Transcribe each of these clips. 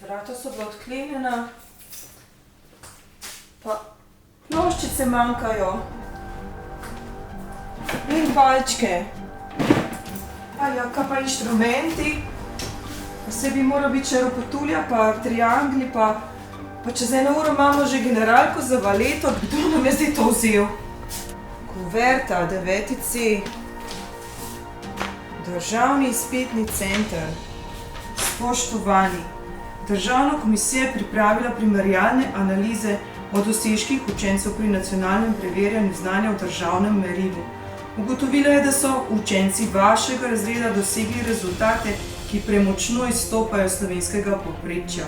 Vrata so bila odklenjena, pa ploščice manjkajo in palčke. Ja, kaj pa inštrumenti? Vse bi moral biti še ropotulja, pa triangli, pa čez 1 uro imamo že generalko za valeto. Kdo nam je zdaj to vzel? Kuverta, 9C. Državni izpitni center. Spoštovani, Državna komisija je pripravila primerjalne analize o dosežkih učencev pri nacionalnem preverjanju znanja v državnem merilu. Ugotovila je, da so učenci vašega razreda dosegli rezultate, ki premočno izstopajo slovenskega povprečja.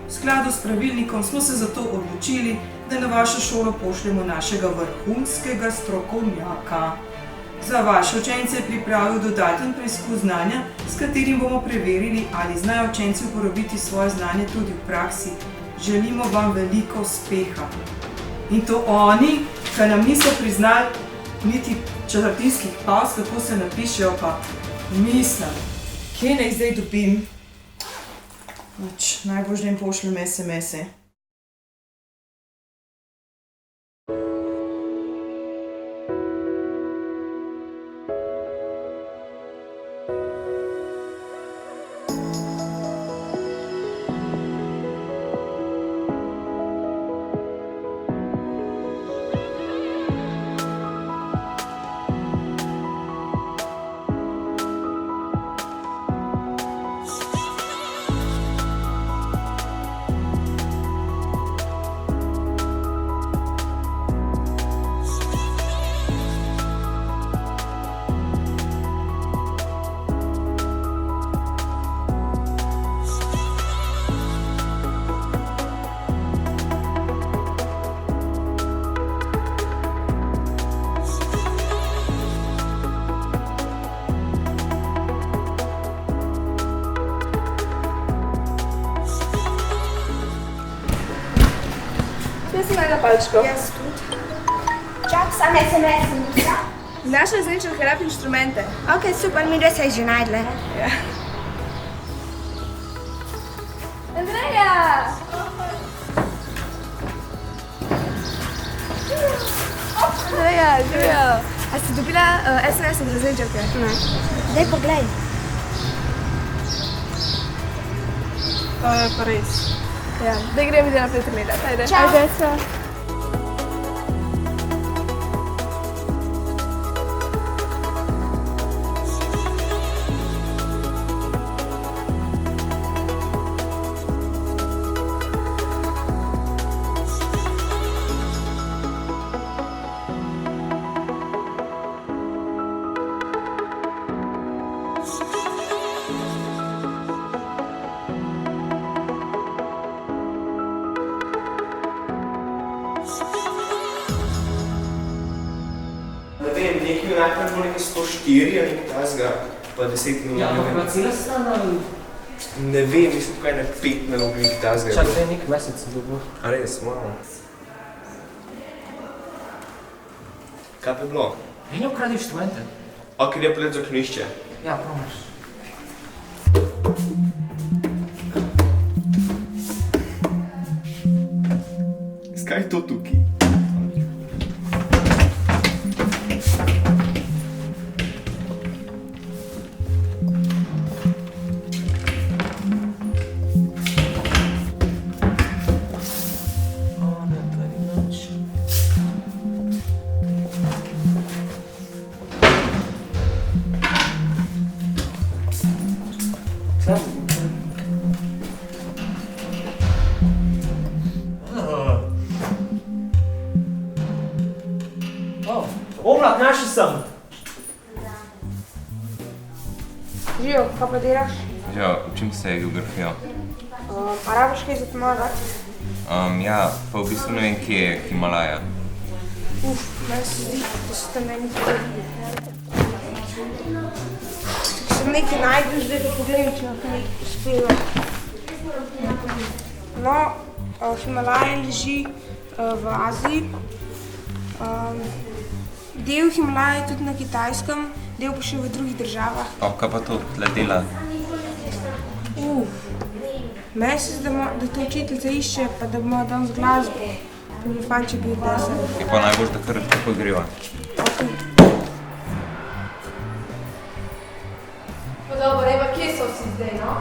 V skladu s pravilnikom smo se zato odločili, da na vašo šolo pošljemo našega vrhunskega strokovnjaka. Za vaše učence je pripravil dodaten preizkus znanja, s katerim bomo preverili, ali znajo učenci uporabiti svoje znanje tudi v praksi. Želimo vam veliko uspeha. In to oni, ki nam niso priznali niti četrtinskih pavz, kako se napišejo, pa mislim, kje naj zdaj dobim? Najbolj jim pošljem SMS-e. Jaz sem najela palčko. Jaz tudi. Čak, sam SMS sem vsa. Našla sem nekaj rap inštrumente. Ok, super, mi da se je že najdle. Ja. Andreja! Andreja, živijo. A si dobila SMS od razredčevke? Ne. Daj poglej. To je pa res. Ja, da grem ide naprej trgledati. Ajde. Čau. Ajde, čau. Ne vem, nekaj najprej bo nekaj 104 ali nekaj tazga, pa 10 minut. Ja, ampak na cela strana ali? Ne vem, mislim, kaj ne 5 minut nekaj tazga. Čak, da je nek mesec dobil. A res, malo. Kaj pa je bilo? Ne ukradi inštrumente. Ok, gre pogled za oknišče. Ja, promaš. Skaj je to tukaj? Omlad, našel sem! Žijo, kaj pa delaš? Ja, učim se geografijo. A rabiš kaj za pomagati? Ja, pa v bistvu ne vem, kje je Himalaja. Meni se zdi, da so tam meni podobni. Sem nekaj najdel, zdaj da pogledam, če lahko nekaj uspeva. No, Himalaja leži v Aziji. Del Himalaje je tudi na Kitajskem, del pa še v drugih državah. Kaj pa to tle dela? Meni se zdi, da to učiteljica išče, pa da bomo danes glasbo. Pa mi fajn, če bi desel. Je pa najbolj, da kar tako greva. Pa dobro, Eva, kje so vsi zdaj, no?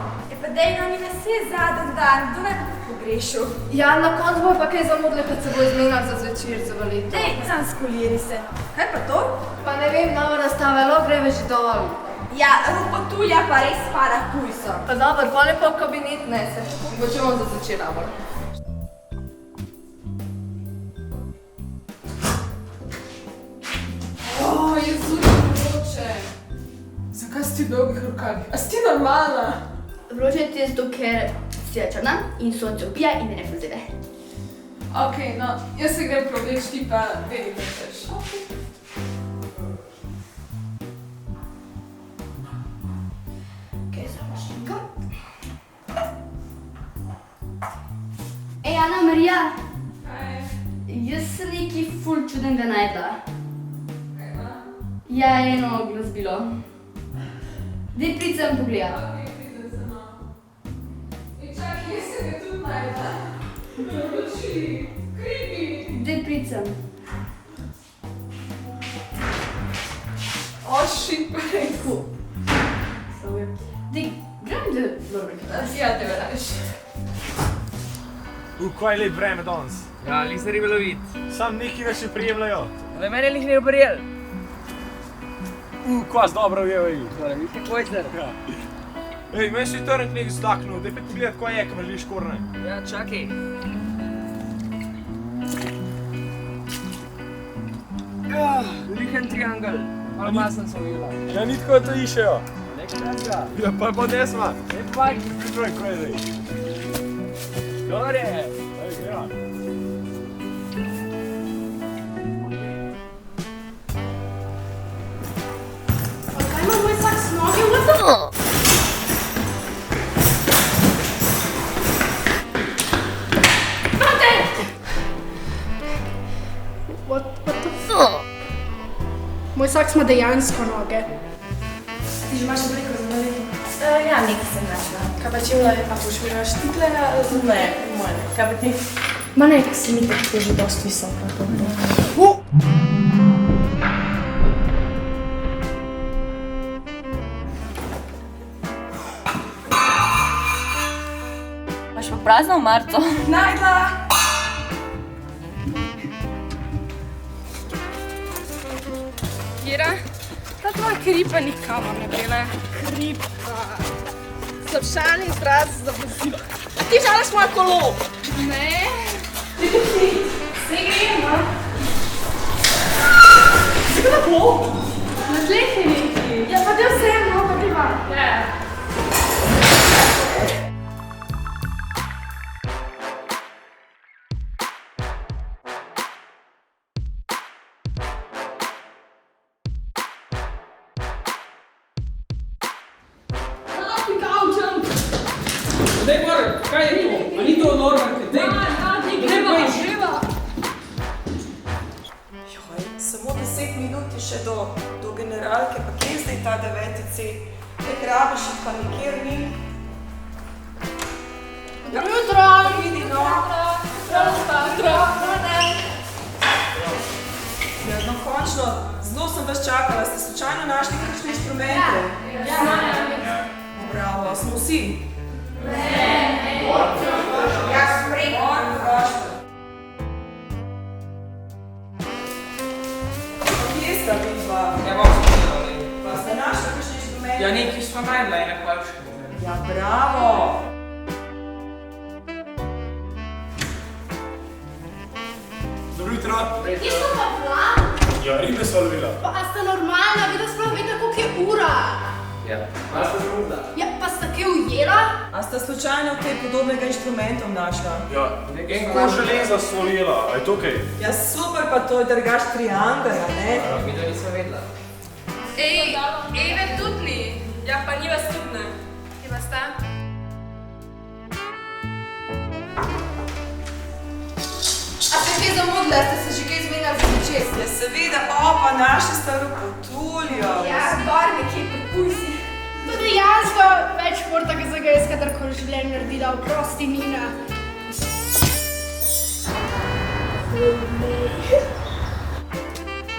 Pa dej nam je vse zadnji dan, kdo naj bo pogrešil? Ja, na koncu bo pa kaj zamudili, kad se bo izmenjal za zvečer za valitev. Dej, sam skoliri se. Kaj pa to? Pa ne vem, nova razstava, lahko greve že dol. Ja, rupotulja pa res spada pujso. Pa dobro, pa lepo v kabinet nese. Bo če bom za zvečer rabor. Jezus, vroče. Zakaj si ti v dolgih rokavih? A si ti normalna? Vroče ti je zato, ker si je črna in sonce ubija in ne pozebe. Ok, no, jaz se grem probleč, ti pa vedi, kaj chceš. Kaj je za mašinka? Ej, Ana Marija. Kaj? Jaz sem nekaj ful čudenega najdla. Ja, eno glasbilo. Dej pridi sem pogledati. Ok, pridem se, no. In čakaj, jaz se ga tudi najdla. Oči, kripi. Dej pridi sem. O, shit, pa reku. Dej, grem da dobro. Ja, te veraš. Kaj je lep vreme danes? Ja, nisem ribelo vid. Sam neki nas še prijemljajo. Le mene jih ne oprijel. Kvas dobro ujevajo. Vi ste kojcer. Ja. Ej, meni si trnk nek zdaknil, daj pa pogledati, kaj je, ko mrliš korne. Ja, čakaj. Lihen triangel. Malo masen sem ujela. Ja, ni tako, da to išejo. Nekaj tega. Ja, pa nesma. Ne pa. Priproj, kaj je zdaj? Dobre. Ej, greva. Kaj ima moj vsak s noge? What the fuck? What the fuck? Moj sak ima dejansko noge. Ti že imaš obliko za valitev? Ja, nekaj sem našla. Kaj pa čevla, a boš mi naš tikle? Ne, moj ne. Kaj pa ti? Ma ne, si mi tako že dosti visoka. Imaš pa prazno omarico? Najdla! Kira, ta tvoja kripa nikamor ne gre. Kripa. Slabšalni izraz za vozilo. Ti žališ moje kolo? Ne. Se gremo. Se ga tako? Na tleh je nekaj. Ja, pa del sem, no, pa greva. Ja. Dej, Marek, kaj je to? A ni to normalno? Dej, Greva. Joj, samo 10 minut je še do generalke, pa kje je zdaj ta 9C? Nek rabiš, pa nikjer ni. Dobro jutro. Vidi, no. Ja, no, končno, zelo sem vas čakala. Ste slučajno našli kakšne inštrumente? Ja. Bravo, smo vsi. Jaz spremem. Kje sta vidva? Ja, bom se povedal. Pa ste našli kakšne inštrumente? Ja, nekaj smo najdla in nekaj še. Ja, bravo. Dobro jutro. Ti so pa plan? Ja, ribe sva lovila. Pa a sta normalna, vi da sploh veste, koliko je ura? Ja, malo se zamudila. Ja, pa sta kaj ujela? A sta slučajno kaj podobnega inštrumentom našla? Ja, en ko železa sva ujela, a je to kaj? Ja, super, pa to je drgaš triangel, ne? Mi da nisem vedela. Ej, Eve tudi ni. Ja, pa ni vas tudi ne. Kje pa sta? A ste kaj zamudili, ste se že kaj izmenjali za večer? Ja, seveda, opa, naši sta rupotuljo. Ja, gor nekje pri pujsi. Tudi dejansko več športa, ki sem ga jaz kadarkoli v življenju naredila, oprosti Nina.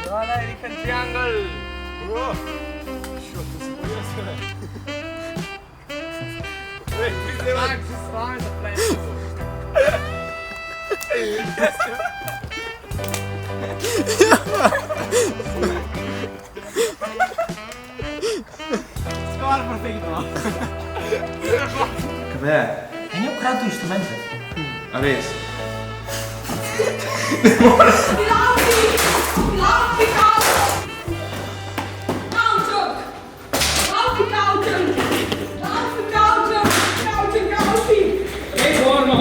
Daj, Rikan triangel! Šo, to se bojil se ne. Ej, pridem. Tak, si s vami zapletel. Skoraj perfektno. Kaj je? En je ukradel inštrumente. A res? Ej, gorno.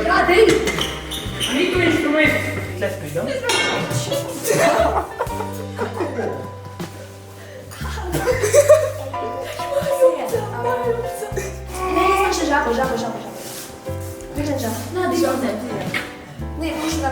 Ja, dej! A ni to inštrument? Tle pridem. Ne, jaz imam še žabo. Grem žabo. Ne, dej žabo. Ne, moš da